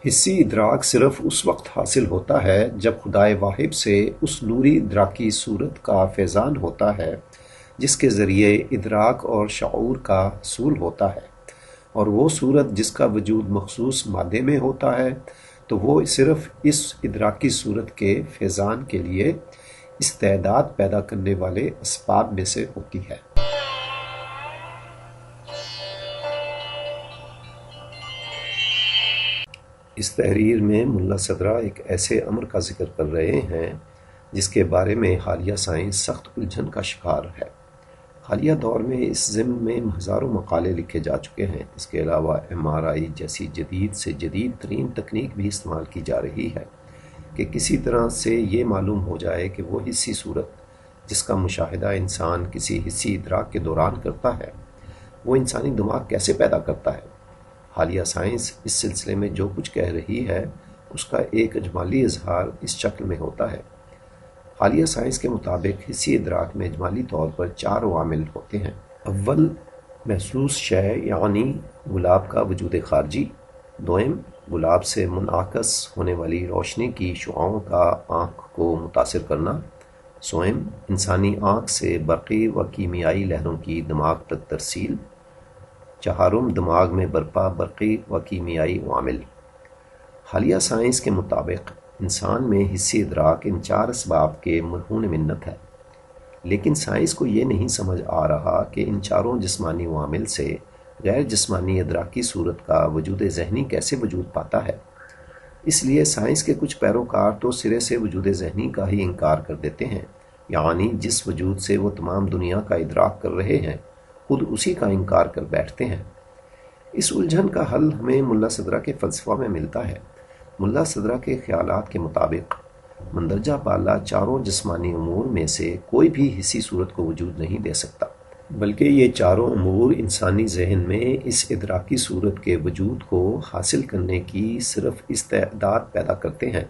حسی ادراک صرف اس وقت حاصل ہوتا ہے جب خدائے واہب سے اس نوری ادراکی صورت کا فیضان ہوتا ہے جس کے ذریعے ادراک اور شعور کا حصول ہوتا ہے، اور وہ صورت جس کا وجود مخصوص مادے میں ہوتا ہے تو وہ صرف اس ادراکی صورت کے فیضان کے لیے استعداد پیدا کرنے والے اسباب میں سے ہوتی ہے۔ اس تحریر میں ملا صدرہ ایک ایسے امر کا ذکر کر رہے ہیں جس کے بارے میں حالیہ سائنس سخت الجھن کا شکار ہے۔ حالیہ دور میں اس ضمن میں ہزاروں مقالے لکھے جا چکے ہیں۔ اس کے علاوہ MRI جیسی جدید سے جدید ترین تکنیک بھی استعمال کی جا رہی ہے کہ کسی طرح سے یہ معلوم ہو جائے کہ وہ حسی صورت جس کا مشاہدہ انسان کسی حسی ادراک کے دوران کرتا ہے وہ انسانی دماغ کیسے پیدا کرتا ہے۔ حالیہ سائنس اس سلسلے میں جو کچھ کہہ رہی ہے اس کا ایک اجمالی اظہار اس شکل میں ہوتا ہے۔ حالیہ سائنس کے مطابق حسی ادراک میں اجمالی طور پر 4 عوامل ہوتے ہیں۔ اول، محسوس شے یعنی گلاب کا وجود خارجی۔ دوم، گلاب سے منعکس ہونے والی روشنی کی شعاعوں کا آنکھ کو متاثر کرنا۔ سوم، انسانی آنکھ سے برقی و کیمیائی لہروں کی دماغ تک ترسیل۔ چہارم، دماغ میں برپا برقی و کیمیائی عوامل۔ حالیہ سائنس کے مطابق انسان میں حسی ادراک ان 4 اسباب کے مرہون منت ہے، لیکن سائنس کو یہ نہیں سمجھ آ رہا کہ ان 4 جسمانی عوامل سے غیر جسمانی ادراکی صورت کا وجود ذہنی کیسے وجود پاتا ہے۔ اس لیے سائنس کے کچھ پیروکار تو سرے سے وجود ذہنی کا ہی انکار کر دیتے ہیں، یعنی جس وجود سے وہ تمام دنیا کا ادراک کر رہے ہیں خود اسی کا انکار کر بیٹھتے ہیں۔ اس الجھن کا حل ہمیں ملا صدرہ کے فلسفہ میں ملتا ہے۔ ملا صدرہ کے خیالات کے مطابق مندرجہ بالا 4 جسمانی امور میں سے کوئی بھی حسی صورت کو وجود نہیں دے سکتا، بلکہ یہ 4 امور انسانی ذہن میں اس ادراکی صورت کے وجود کو حاصل کرنے کی صرف استعداد پیدا کرتے ہیں،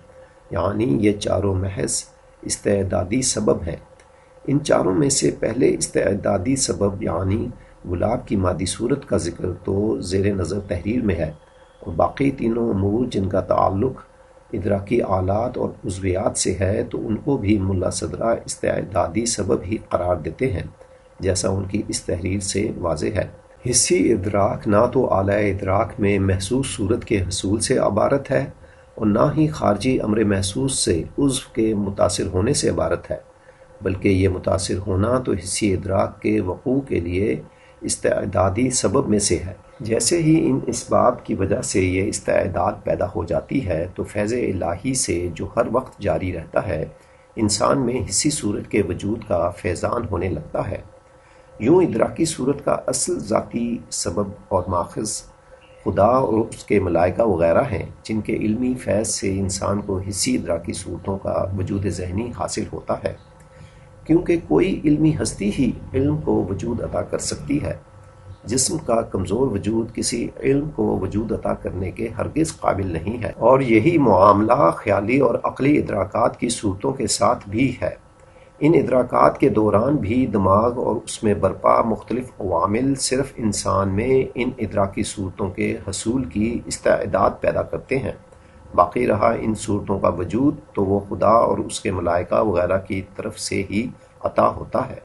یعنی یہ 4 محض استعدادی سبب ہیں۔ ان 4 میں سے پہلے استعدادی سبب یعنی گلاب کی مادی صورت کا ذکر تو زیر نظر تحریر میں ہے، اور باقی تینوں امور جن کا تعلق ادراکی آلات اور عضویات سے ہے تو ان کو بھی ملا صدرہ استعدادی سبب ہی قرار دیتے ہیں، جیسا ان کی اس تحریر سے واضح ہے۔ حسی ادراک نہ تو اعلی ادراک میں محسوس صورت کے حصول سے عبارت ہے اور نہ ہی خارجی امر محسوس سے عضو کے متاثر ہونے سے عبارت ہے، بلکہ یہ متاثر ہونا تو حسی ادراک کے وقوع کے لیے استعدادی سبب میں سے ہے۔ جیسے ہی ان اسباب کی وجہ سے یہ استعداد پیدا ہو جاتی ہے تو فیض الہی سے جو ہر وقت جاری رہتا ہے انسان میں حسی صورت کے وجود کا فیضان ہونے لگتا ہے۔ یوں ادراکی صورت کا اصل ذاتی سبب اور ماخذ خدا اور اس کے ملائکہ وغیرہ ہیں، جن کے علمی فیض سے انسان کو حسی ادراکی صورتوں کا وجود ذہنی حاصل ہوتا ہے، کیونکہ کوئی علمی ہستی ہی علم کو وجود عطا کر سکتی ہے۔ جسم کا کمزور وجود کسی علم کو وجود عطا کرنے کے ہرگز قابل نہیں ہے، اور یہی معاملہ خیالی اور عقلی ادراکات کی صورتوں کے ساتھ بھی ہے۔ ان ادراکات کے دوران بھی دماغ اور اس میں برپا مختلف عوامل صرف انسان میں ان ادراکی صورتوں کے حصول کی استعداد پیدا کرتے ہیں، باقی رہا ان صورتوں کا وجود تو وہ خدا اور اس کے ملائکہ وغیرہ کی طرف سے ہی عطا ہوتا ہے۔